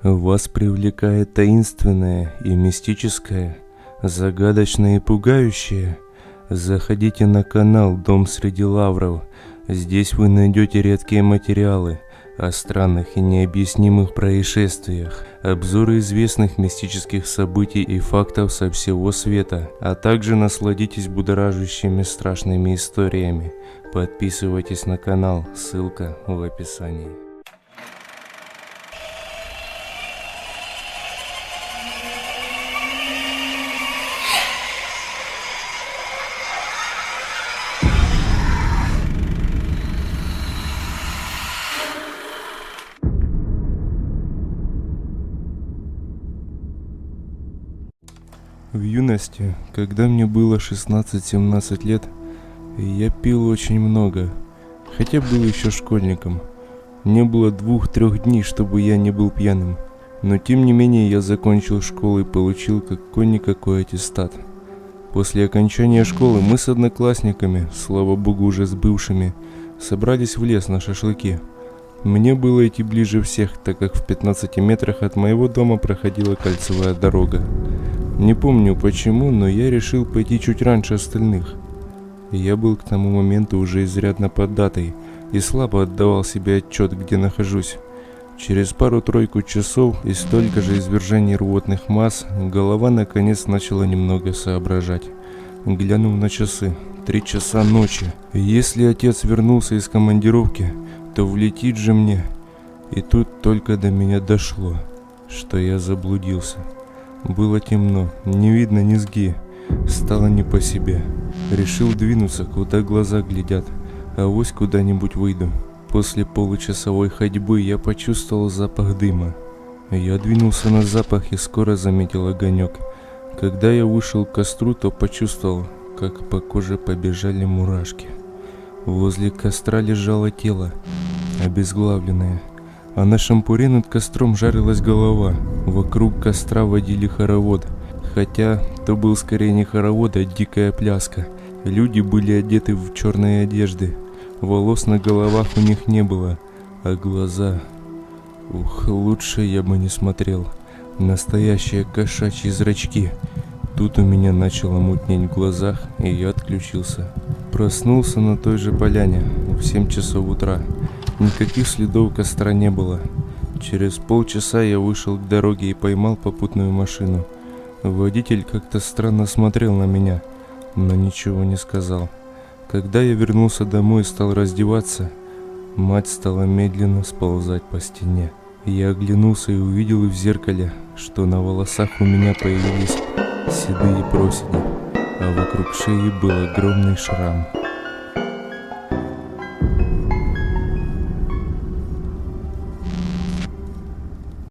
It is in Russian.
Вас привлекает таинственное и мистическое, загадочное и пугающее? Заходите на канал «Дом среди лавров». Здесь вы найдете редкие материалы о странных и необъяснимых происшествиях, обзоры известных мистических событий и фактов со всего света, а также насладитесь будоражащими страшными историями. Подписывайтесь на канал, ссылка в описании. В юности, когда мне было 16-17 лет, я пил очень много, хотя был еще школьником. Не было 2-3 дней, чтобы я не был пьяным, но тем не менее я закончил школу и получил какой-никакой аттестат. После окончания школы мы с одноклассниками, слава богу уже с бывшими, собрались в лес на шашлыки. Мне было идти ближе всех, так как в 15 метрах от моего дома проходила кольцевая дорога. Не помню почему, но я решил пойти чуть раньше остальных. Я был к тому моменту уже изрядно поддатый и слабо отдавал себе отчет, где нахожусь. Через пару-тройку часов и столько же извержений рвотных масс голова наконец начала немного соображать. Глянув на часы, 3 часа ночи. Если отец вернулся из командировки, то влетит же мне. И тут только до меня дошло, что я заблудился. Было темно, не видно низги, стало не по себе. Решил двинуться, куда глаза глядят, авось куда-нибудь выйду. После получасовой ходьбы я почувствовал запах дыма. Я двинулся на запах и скоро заметил огонек. Когда я вышел к костру, то почувствовал, как по коже побежали мурашки. Возле костра лежало тело, обезглавленное, а на шампуре над костром жарилась голова. Вокруг костра водили хоровод, хотя то был скорее не хоровод, а дикая пляска. Люди были одеты в черные одежды, волос на головах у них не было, а глаза... лучше я бы не смотрел. Настоящие кошачьи зрачки. Тут у меня начало мутнеть в глазах, и я отключился. Проснулся на той же поляне в 7 часов утра. Никаких следов костра не было. Через полчаса я вышел к дороге и поймал попутную машину. Водитель как-то странно смотрел на меня, но ничего не сказал. Когда я вернулся домой и стал раздеваться, мать стала медленно сползать по стене. Я оглянулся и увидел в зеркале, что на волосах у меня появились седые проседи, а вокруг шеи был огромный шрам.